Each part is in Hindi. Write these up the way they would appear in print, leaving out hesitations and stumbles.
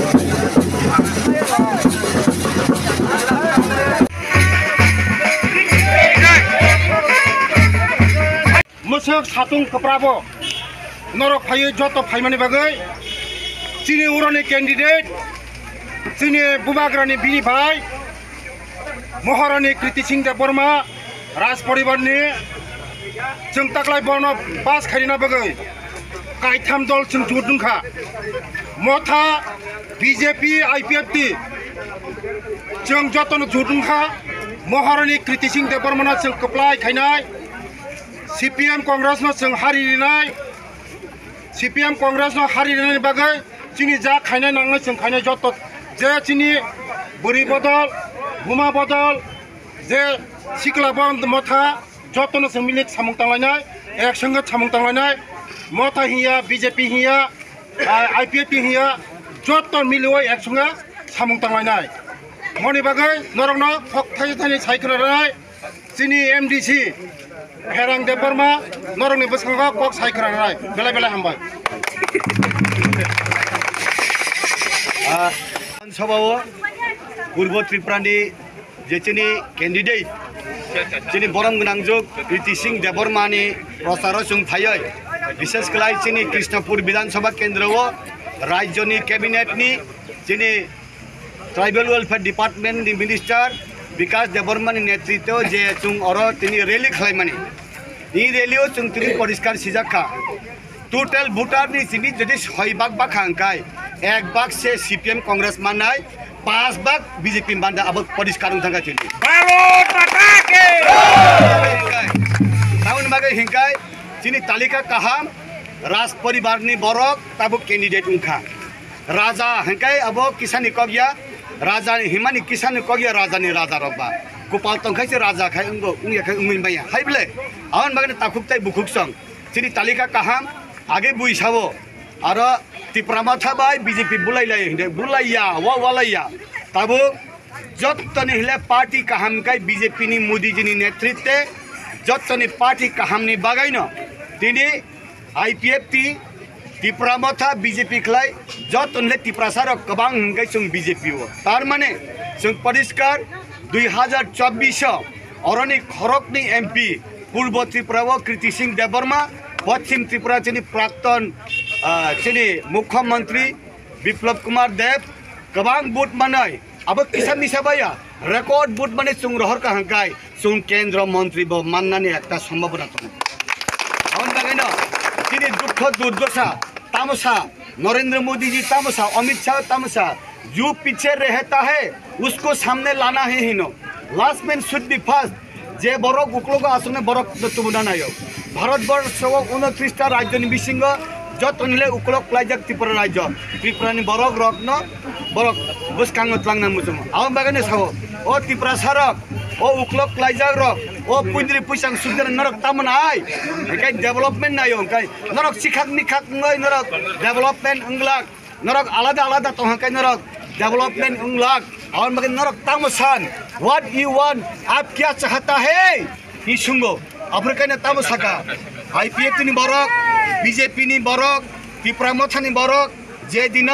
Musik satung keprabo norok payu joto paimani bagai sini urani candidate sini bubagrani bini bhai Maharani Kriti Singh Deborma Raj Paribar ni जों ताकलाय बनो पास खारिना बागै कायथाम दल जों जुदुंखा मथा बीजेपी आईपीएफटी जों जतन जुदुंखा महारानी कृति सिंह देबरमना जों कप्लाय खायनाय सीपीएम कांग्रेस न जों हारिनाय सीपीएम कांग्रेस न हारिनाय बागै जोंनि जा खायनाय नांनाय जों खायनाय जत जे जोंनि बुरि बदल बुमा बदल जे सिक्ला बन्द मथा जतन जों मिले सामुं तांलायनाय एकसंगे सामुं तांलायनाय मथा हिया बीजेपी हिया आईपीएफटी हिया जतन मिले एकसंगे सामुं तांलायनाय मनि बागै नरंनो फक्थाय थानि सायखनाय जोंनि एमडीसी हेरां देबरमा नरंनि बसंगा कक सायखनाय बेला बेला हामबाय सभाव पूर्व त्रिपुरानि जेचेनि कैंडिडेट जोंनि बरम गोनांजुग कृति सिंह देबरमानि प्रचार जों फायै विशेष कलाय जोंनि कृष्णपुर विधानसभा केन्द्रआव राज्यनि कैबिनेटनि जोंनि ट्राइबल वेलफेयर डिपार्टमेंटनि मिनिस्टार विकास देबरमानि नेतृत्व जे जों अर तिनि रैली खालामनानै इ रैलियाव जों तिनि परिष्कार सिजाखा टोटल भोटारनि जोंनि जुदि 6 भाग बाखांखाय 1 भाग से सीपीएम कांग्रेस माननाय 5 भाग बीजेपी मानदा अब परिष्कार थांगा थिनि भारत माता के टाउन बागै हिंकाय जोंनि तालिका काहाम राज परिवारनि बरक ताबो कैंडिडेट उनखा राजा हिंकाय अब किसानी कगिया राजा हिमानी किसान कगिया राजानि राजा रब्बा गोपाल तंखायसे राजा खाय उंगो उंगिया उंगिनबाया हायबले आवन बागै ताखुकताय बुखुकसं जोंनि तालिका काहाम आगे बुइसाबो आरो तिप्रामा थाबाय बीजेपी बुलायलाय हिंदे बुलाया वालाया ताबो जत्तनि हले पार्टी काहामकाय बीजेपी नि मोदी जी नि नेतृत्वे जत्तनि पार्टी काहामनि बागायनो दिनै आईपीएफटी तिप्रामा था बीजेपी खलाय जत्तनले तिप्रासार गोबां हिंगाय जों बीजेपी हो तार माने जों परिष्कार 2024 अरनि खरकनि एमपी पूर्व त्रिपुराव कृति सिंह देबरमा पश्चिम त्रिपुरा जोंनि प्राक्तन जोंनि मुख्यमंत्री बिप्लब कुमार देव गोबां बुथ मानाय अब किसान हिसाबैया रेकर्ड बुथ माने जों रहर काहांकाय जों केंद्र मंत्री ब माननानै एकटा सम्भावना दं आवन बागैनो दिनै दुख दुर्दशा तामसा नरेंद्र मोदी जी तामसा अमित शाह तामसा जो पीछे रहता है उसको सामने लाना है हिनो last man should be first जे बरक उकलोग आसने बरक तुबना नायो भारतवर्ष 29टा राज्यनि बिसिंग जतनले उकलोग लायजाक त्रिपुरा राज्य त्रिपुरानि बरक रत्न बरक बुसकांगत लांना मुसुम आवन बागैनो सावो ओ त्रिपुरा सारक ओ उकलोग लायजाक रक ओ पुंद्रि पुइसां सुदर नरक तामन आय एकाय डेभलपमेन्ट नायो एकाय नरक सिखाक निखाक नय नरक डेभलपमेन्ट अंगलाक नरक आलादा आलादा तोहाकाय नरक डेवलपमेंट उंगलाक और मगर नरक तामसान व्हाट यू वांट आप क्या चाहता है ये सुंगो अफ्रीका तामसाका आईपीएफ नि बरक बीजेपी नि बरक त्रिपुरा मथानि बरक जे दिन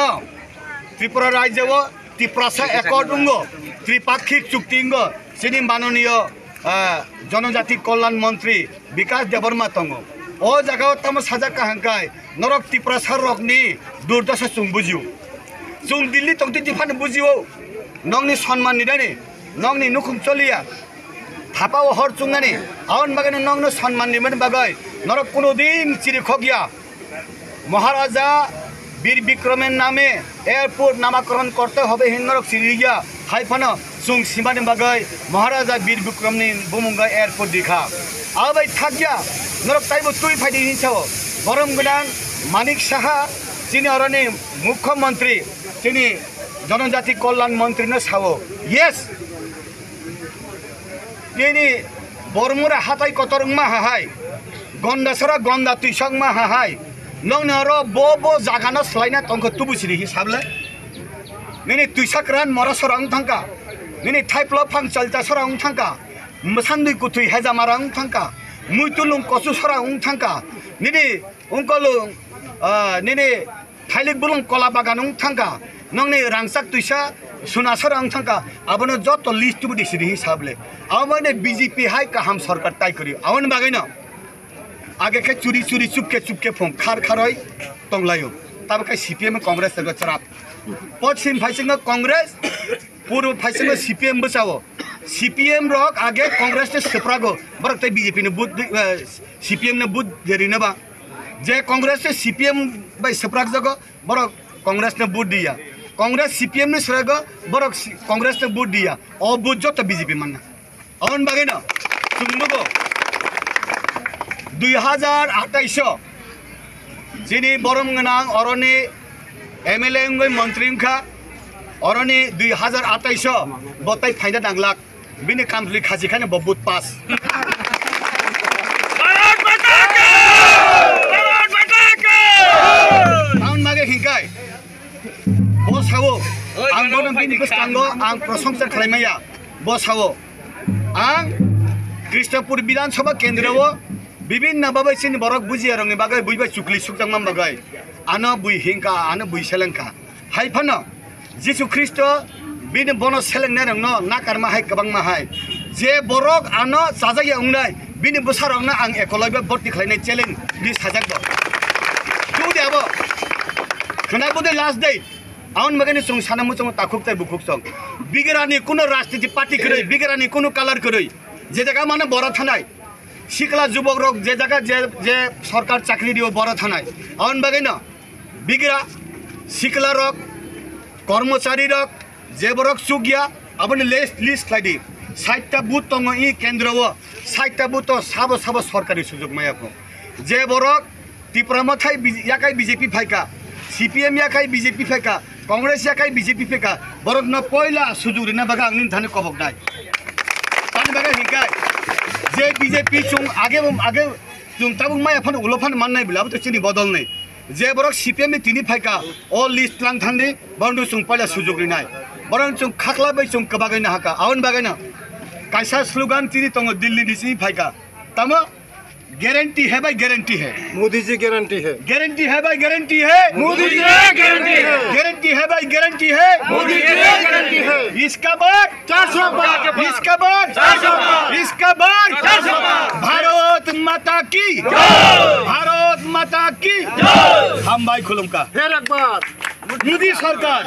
त्रिपुरा राज्यव त्रिपुरासा एकॉर्ड उंगो त्रिपाक्षिक चुक्ति उंगो सिनि माननीय जनजाति कल्याण मंत्री विकास देबरमा तंगो ओ जगह तामसाजा काहांकाय नरक त्रिपुरा सारकनि दुर्दशा सुं बुजियो जों दिल्ली तंगति दिफान बुजियो नंनि सम्मान निदानि नंनि नुखुम चलिया थापाव हर चुंगानि आवन बागैनो नंनो सम्मान निमन बागै नरक कोनो दिन चिरि खगिया महाराजा वीर विक्रमेन नामे एयरपोर्ट नामकरण करते हबे हिनरक सिरिया हाइफानो जों सीमानि बागै महाराजा वीर विक्रमनि बुमुंगा एयरपोर्ट दिखा आबै थागिया नरक ताइबो तुइ फाइदि हिंसाव बरम गोनां मानिक साहा जिनि अरनि मुख्यमंत्री जिनि जनजाति कल्याण मंत्री न सावो यस दिनै बरमुरा हाथाय कतरंमा हाहाय गन्दासरा गन्दा तुइसंमा हाहाय नंनर बो जागाना स्लाइना तंख तुबुसिरि हिसाबले दिनै तुइसाक्रान मरसरा थांका दिनै थाइप्ल फां चलतासरा थांका मसान्दुइ कुथुइ हेजामारा थांका मुइतुलुं कसुसरा थांका दिनै उंकलु दिनै थाइलिक बुलुं कला बागान थांका नंगने रांगसाक तुइसा सुनासर अंगथांका आबनो जत लिस्ट बुदि सिरि हिसाबले आबने बीजेपी हाय काहाम सरकार ताई करियो आवन बागैनो आगे के चुरी चुरी चुपके फों खार खारय तंगलायो तब के सीपीएम कांग्रेस तक चराप पश्चिम फाइसिंग कांग्रेस पूर्व फाइसिंग सीपीएम बचाओ सीपीएम रॉक आगे कांग्रेस ने सेपरागो बरक ते बीजेपी ने बुद्ध सीपीएम ने बुद्ध जेरिनबा जे कांग्रेस ने सीपीएम बाय सेपराग जगो बरक कांग्रेस ने बुद्ध दिया कांग्रेस सीपीएम ने सरागो बरक कांग्रेस ने बुद्ध दिया और बुद्ध जो तो बीजेपी मानना अवन बागे ना सुनबो 2028 जिनी बरमगनां अरनि एमएलए मंत्री उनखा अरनि 2028 बताई फायदा नांगलाक बिनि कामजुलि खाजिखाने बबुत पास आं मागे हिंगाय बसावो आं बोनो बिनि गोसतांगो आं प्रशंसा खालामैया बसावो आं कृष्णपुर विधानसभा केन्द्रव विभिन्न बाबाइसिन बरक बुजिया रंगनि बागै बुइबाय चुकलि सुकजांमा बागै आनो बुइ हिंका आनो बुइ सेलेंखा हायफानो जिसु ख्रिस्ट बिनि बनो सेलेंनाय रंनो नाकारमा हाय गोबांमा हाय जे बरक आनो साजाया उंनाय बिनि बोसारंनो आं एकलयबे भर्ती खालायनाय चेलेंज बि साजागबो तुदेबो खोनाबोदे लास्ट डे आउन मगनि सं सानामु सं ताखुकताय बुखुक सं बिगरानि कुनो राजनीति पार्टी करै बिगरानि कुनो कालार करै जे जागा माने बरा थानाय शिखला जुबक रक जे जागा जे सरकार चाकरी दियो बरा थानाय आउन बागैनो बिगरा शिखला रक कर्मचारी रक जे बरक सुगिया अपने लिस्ट लाइदि 60टा बुथ दङ इ केन्द्रव 60टा बुथ साबो सरकारी सुजुग मायाखौ जे बरक त्रिपुरा थाय याकाय बीजेपी फायका सीपीएम याकाय बीजेपी फायका कांग्रेस याकाय बीजेपी फायका बरक न पहिला सुजुग रिना बागा आंनि थाने कबकनाय पान बागा हिकाय जे बीजेपी chung आगे जों ताबुं माया फन उलफान माननाय बिलाबो तो चिनि बदल नै जे बरक सीपीएम नि तिनि फायका अ लिस्ट लांग थांदि बंदु chung पहिला सुजुग रिनाय बरं chung खाखला बै chung कबागैनो हाका आवन बागैनो कायसा स्लोगान तिनि तंग दिल्ली निसि फायका तम गारंटी है भाई गारंटी है मोदी जी गारंटी है भाई गारंटी है मोदी जी गारंटी है गारंटी है भाई गारंटी है मोदी जी गारंटी है इसका बाद 400 पार इसका बाद 400 पार इसका बाद 400 पार भारत माता की जय हम भाई खुलम का फिर एक बार मोदी सरकार